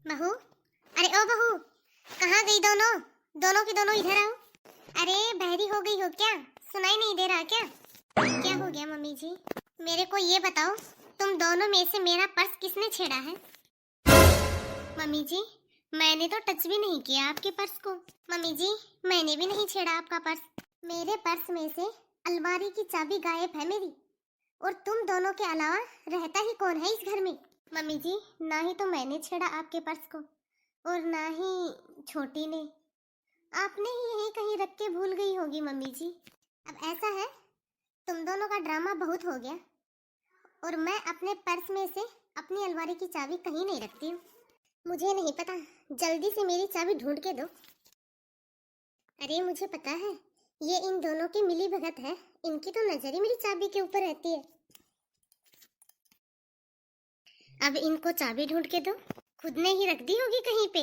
बहू, अरे ओ बहू, कहाँ गई दोनों? दोनों की दोनों इधर आओ। अरे बहरी हो गई हो क्या? सुनाई नहीं दे रहा क्या? क्या हो गया मम्मी जी? मेरे को ये बताओ, तुम दोनों में से मेरा पर्स किसने छेड़ा है? मम्मी जी, मैंने तो टच भी नहीं किया आपके पर्स को। मम्मी जी, मैंने भी नहीं छेड़ा आपका पर्स। मेरे पर्स में से अलमारी की चाबी गायब है मेरी, और तुम दोनों के अलावा रहता ही कौन है इस घर में? मम्मी जी, ना ही तो मैंने छेड़ा आपके पर्स को, और ना ही छोटी ने। आपने ही यहीं कहीं रख के भूल गई होगी मम्मी जी। अब ऐसा है, तुम दोनों का ड्रामा बहुत हो गया, और मैं अपने पर्स में से अपनी अलमारी की चाबी कहीं नहीं रखती हूँ। मुझे नहीं पता, जल्दी से मेरी चाबी ढूंढ के दो। अरे मुझे पता है, ये इन दोनों की मिली भगत है। इनकी तो नजर ही मेरी चाबी के ऊपर रहती है। अब इनको चाबी ढूंढ के दो। खुद ने ही रख दी होगी कहीं पे।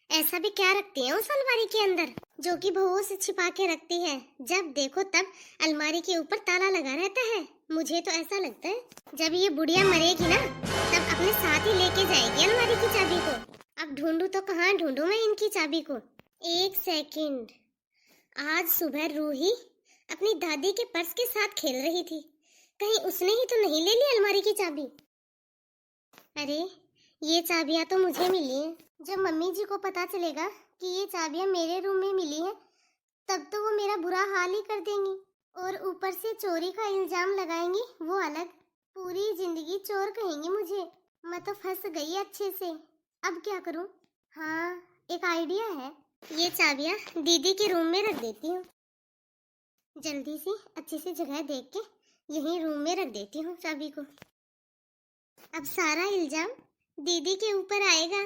ऐसा भी क्या रखती है उस अलमारी के अंदर जो कि बहुओं से छिपा के रखती है? जब देखो तब अलमारी के ऊपर ताला लगा रहता है। मुझे तो ऐसा लगता है, जब ये बुढ़िया मरेगी ना, तब अपने साथ ही लेके जाएगी अलमारी की चाबी को। अब ढूंढू तो कहाँ ढूंढू मैं इनकी चाबी को? एक सेकंड। आज सुबह रूही अपनी दादी के पर्स के साथ खेल रही थी, कहीं उसने ही तो नहीं ले ली अलमारी की चाबी? अरे, ये चाबियां तो मुझे मिली हैं। जब मम्मी जी को पता चलेगा कि ये चाबियां मेरे रूम में मिली हैं, तब तो वो मेरा बुरा हाल ही कर देंगी, और ऊपर से चोरी का इल्जाम लगाएंगी, वो अलग। पूरी जिंदगी चोर कहेंगी मुझे। मैं तो फंस गई अच्छे से। अब क्या करूं? हाँ, एक आइडिया है। ये चाबियां दीदी के रूम में रख देती हूँ। जल्दी से अच्छी सी जगह देख के यहीं रूम में रख देती हूँ चाबी को। अब सारा इल्जाम दीदी के ऊपर आएगा,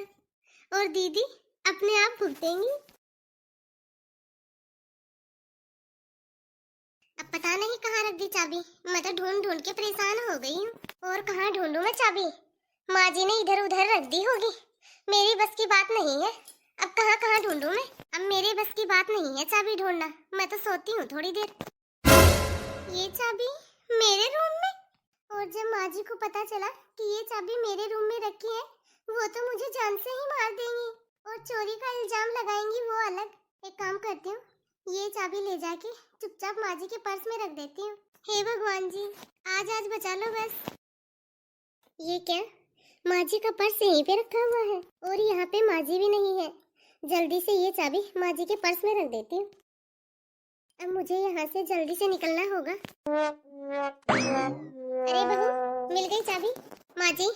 और दीदी अपने आप भुगतेंगी। अब पता नहीं कहाँ रख दी चाबी। मैं तो ढूंढ ढूंढ के परेशान हो गई हूँ। और कहाँ ढूंढूं मैं चाबी? माँ जी ने इधर उधर रख दी होगी। मेरी बस की बात नहीं है। अब कहाँ कहाँ ढूंढूं मैं? अब मेरे बस की बात नहीं है चाबी ढूंढना। मैं तो सोती हूँ थोड़ी देर। ये चाबी मेरे रूम में? और जब माँ जी को पता चला कि ये चाबी मेरे रूम में रखी है, वो तो मुझे जान से ही मार देंगी, और चोरी का इल्जाम लगाएंगी, वो अलग। एक काम करती हूँ, ये चाबी ले जाके चुपचाप माँ जी के पर्स में रख देती हूँ। हे भगवान जी, आज आज बचा लो बस। ये क्या, माँ जी का पर्स यहीं पे रखा हुआ है, और यहाँ पे माँ जी भी नहीं है। जल्दी से ये चाबी माँ जी के पर्स में रख देती हूँ। अब मुझे यहाँ से जल्दी से निकलना होगा। अरे बहू, मिल गई चाबी? माँ जी,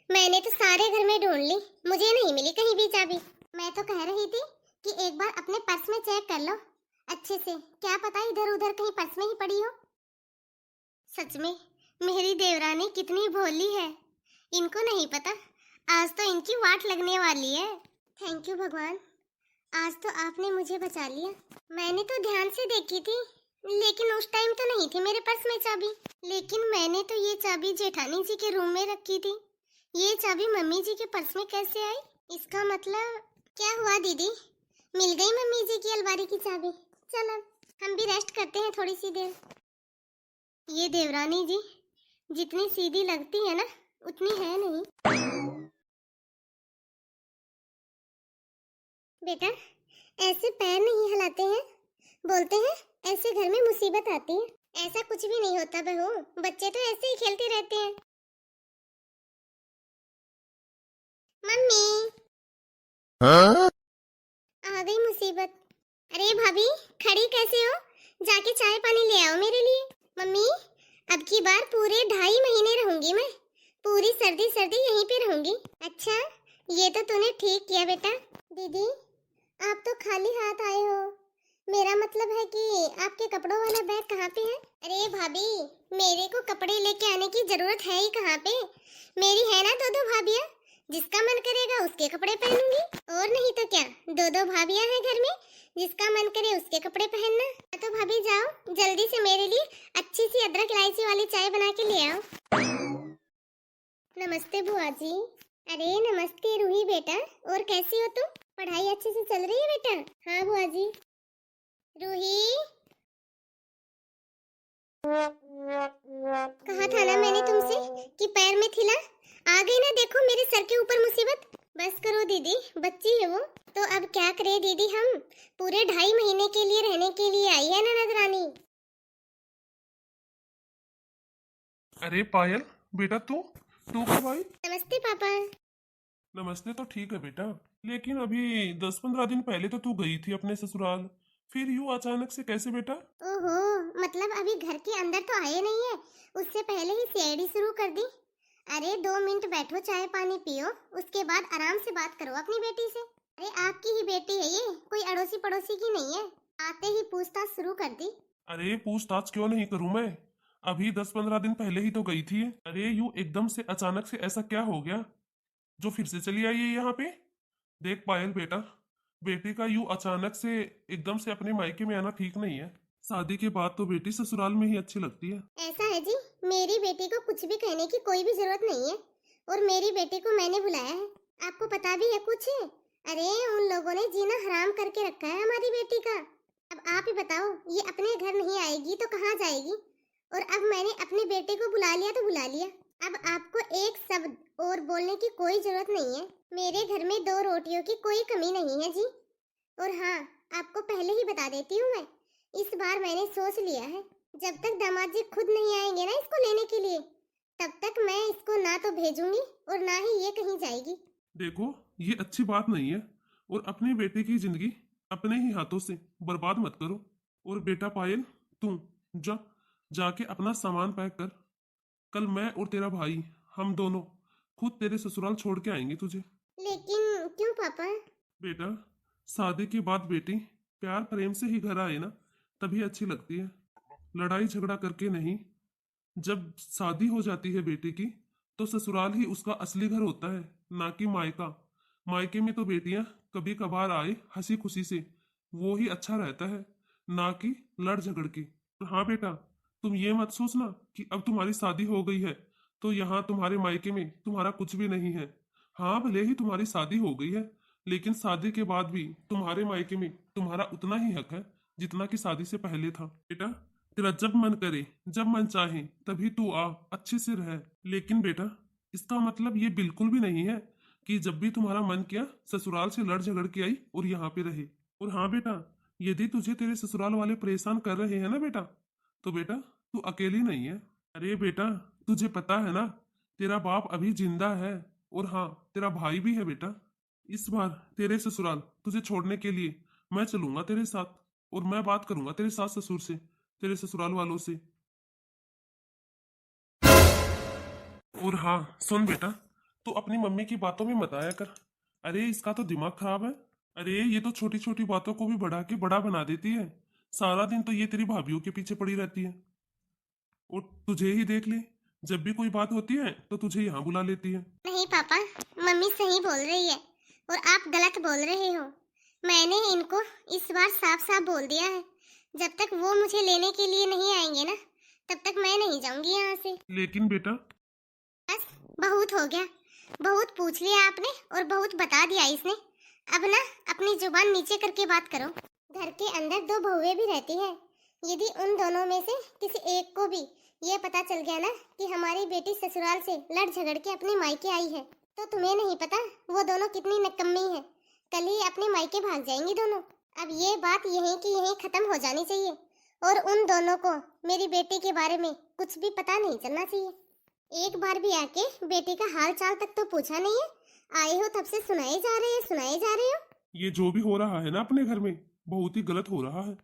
मैंने तो सारे घर में ढूंढ ली, मुझे नहीं मिली कहीं भी चाबी। मैं तो कह रही थी कि एक बार अपने पर्स में चेक कर लो अच्छे से, क्या पता इधर उधर कहीं पर्स में ही पड़ी हो। सच में मेरी देवरानी कितनी भोली है, इनको नहीं पता आज तो इनकी वाट लगने वाली है। थैंक यू भगवान, आज तो आपने मुझे बचा लिया। मैंने तो ध्यान से देखी थी, लेकिन उस टाइम तो नहीं थी मेरे पर्स में चाबी। लेकिन मैंने तो ये चाबी जेठानी जी के रूम में रखी थी। ये चाबी मम्मी जी के पर्स में कैसे आई? इसका मतलब क्या हुआ दीदी? मिल गई मम्मी जी की अलमारी की चाबी। चलो हम भी रेस्ट करते हैं थोड़ी सी देर। ये देवरानी जी जितनी सीधी लगती है ना, उतनी है नहीं। बेटा, ऐसे पैर नहीं हिलाते हैं, बोलते हैं ऐसे घर में मुसीबत आती है। ऐसा कुछ भी नहीं होता बहू, बच्चे तो ऐसे ही खेलते रहते हैं। मम्मी, हाँ? आ गई मुसीबत। अरे भाभी, खड़ी कैसे हो? जाके चाय पानी ले आओ मेरे लिए। मम्मी, अब की बार पूरे 2.5 महीने रहूंगी मैं। पूरी सर्दी सर्दी यहीं पे रहूंगी। अच्छा, ये तो तूने ठीक किया बेटा। दीदी, आप तो खाली हाथ आए हो। मेरा मतलब है कि आपके कपड़ों वाला बैग कहाँ पे है? अरे भाभी, मेरे को कपड़े लेके आने की जरूरत है ही कहाँ पे? मेरी है ना 2-2 भाभियाँ, जिसका मन करेगा उसके कपड़े पहनूंगी। और नहीं तो क्या, 2-2 भाभियाँ हैं घर में, जिसका मन करे उसके कपड़े पहनना। तो भाभी जाओ, जल्दी से मेरे लिए अच्छी सी अदरक इलायची वाली चाय बना के ले आओ। नमस्ते बुआ जी। अरे नमस्ते रूही बेटा, और कैसी हो तुम? पढ़ाई अच्छे से चल रही है बेटा? हाँ बुआ जी। रूही, कहा था ना मैंने तुमसे कि पैर में थिला। आ गई ना, देखो मेरे सर के ऊपर मुसीबत। बस करो दीदी, बच्ची है वो। तो अब क्या करे दीदी, हम पूरे 2.5 महीने के लिए रहने के लिए आई है ननद रानी। अरे पायल, बेटा तू तू कब आई? नमस्ते पापा। नमस्ते तो ठीक है बेटा, लेकिन अभी 10-15 दिन पहले तो तू गई थी अपने ससुराल, फिर यूं अचानक से कैसे बेटा? ओहो, मतलब अभी घर के अंदर तो आए नहीं है, उससे पहले ही सीआईडी शुरू कर दी। अरे 2 मिनट बैठो, चाय पानी पियो, उसके बाद आराम से बात करो अपनी बेटी से। अरे आपकी ही बेटी है ये, कोई अड़ोसी पड़ोसी की नहीं है। आते ही पूछताछ शुरू कर दी। अरे पूछताछ क्यों नहीं करूं मैं? अभी 10-15 दिन पहले ही तो गई थी। अरे यूं एकदम से अचानक से ऐसा क्या हो गया जो फिर से चली आई है यहाँ पे? देख पायल बेटा, बेटी का यूं अचानक से एकदम से अपने मायके में आना ठीक नहीं है। शादी के बाद तो बेटी ससुराल में ही अच्छी लगती है। ऐसा है जी, मेरी बेटी को कुछ भी कहने की कोई भी जरूरत नहीं है, और मेरी बेटी को मैंने बुलाया है। आपको पता भी है कुछ? अरे उन लोगों ने जीना हराम करके रखा है हमारी बेटी का। अब आप ही बताओ, ये अपने घर नहीं आएगी तो कहाँ जाएगी? और अब मैंने अपनी बेटी को बुला लिया तो बुला लिया, अब आपको एक शब्द और बोलने की कोई जरूरत नहीं है। मेरे घर में 2 रोटियों की कोई कमी नहीं है जी। और हाँ, आपको पहले ही बता देती हूँ मैं, इस बार मैंने सोच लिया है, जब तक दामाद जी खुद नहीं आएंगे ना इसको लेने के लिए, तब तक मैं इसको ना तो भेजूंगी और ना ही ये कहीं जाएगी। देखो, ये अच्छी बात नहीं है, और अपनी बेटी की जिंदगी अपने ही हाथों से बर्बाद मत करो। और बेटा पायल, तू जाके अपना सामान पैक कर। कल मैं और तेरा भाई, हम दोनों खुद तेरे ससुराल छोड़ के आएंगे तुझे। लेकिन क्यों पापा? बेटा, शादी के बाद बेटी प्यार प्रेम से ही घर आए ना, तभी अच्छी लगती है, लड़ाई झगड़ा करके नहीं। जब शादी हो जाती है बेटी की, तो ससुराल ही उसका असली घर होता है, ना कि मायका। मायके में तो बेटियां कभी कभार आए हंसी खुशी से, वो ही अच्छा रहता है, ना कि लड़ झगड़ के। और हाँ बेटा, तुम ये मत सोचना कि अब तुम्हारी शादी हो गई है तो यहाँ तुम्हारे मायके में तुम्हारा कुछ भी नहीं है। हाँ, भले ही तुम्हारी शादी हो गई है, लेकिन शादी के बाद भी तुम्हारे मायके में तुम्हारा उतना ही हक है जितना कि शादी से पहले था। बेटा, तेरा जब मन करे, जब मन चाहे तभी तू आ, अच्छे से रह। लेकिन बेटा, इसका मतलब ये बिल्कुल भी नहीं है कि जब भी तुम्हारा मन किया ससुराल से लड़ झगड़ के आई और यहाँ पे रहे। और हाँ बेटा, यदि तुझे तेरे ससुराल वाले परेशान कर रहे हैं ना बेटा, तो बेटा तू अकेली नहीं है। अरे बेटा, तुझे पता है ना, तेरा बाप अभी जिंदा है, और हाँ, तेरा भाई भी है बेटा। इस बार तेरे ससुराल तुझे छोड़ने के लिए मैं चलूंगा तेरे साथ, और मैं बात करूंगा तेरे सास ससुर से, तेरे ससुराल वालों से। और हाँ सुन बेटा, तू अपनी मम्मी की बातों में मत आया कर। अरे इसका तो दिमाग खराब है। अरे ये तो छोटी छोटी बातों को भी बढ़ा के बड़ा बना देती है। सारा दिन तो ये तेरी भाभीयों के पीछे पड़ी रहती है, और तुझे ही देख ले, जब भी कोई बात होती है तो तुझे यहाँ बुला लेती है। नहीं पापा, मम्मी सही बोल रही है और आप गलत बोल रहे हो। मैंने इनको इस बार साफ साफ बोल दिया है, जब तक वो मुझे लेने के लिए नहीं आएंगे ना, तब तक मैं नहीं जाऊंगी यहाँ से। लेकिन बेटा, बस बहुत हो गया, बहुत पूछ लिया आपने और बहुत बता दिया इसने। अब ना अपनी जुबान नीचे करके बात करो। घर के अंदर 2 बहुएं भी रहती हैं, यदि उन दोनों में से किसी एक को भी ये पता चल गया ना कि हमारी बेटी ससुराल से लड़ झगड़ के अपने मायके आई है, तो तुम्हें नहीं पता वो दोनों कितनी निकम्मी है, कल ही अपने मायके भाग जाएंगी दोनों। अब ये बात यहीं की यहीं खत्म हो जानी चाहिए, और उन दोनों को मेरी बेटी के बारे में कुछ भी पता नहीं चलना चाहिए। एक बार भी आके बेटी का हाल चाल तक तो पूछा नहीं है, आए हो तब से सुनाए जा रहे हो। ये जो भी हो रहा है ना अपने घर में, बहुत ही गलत हो रहा है।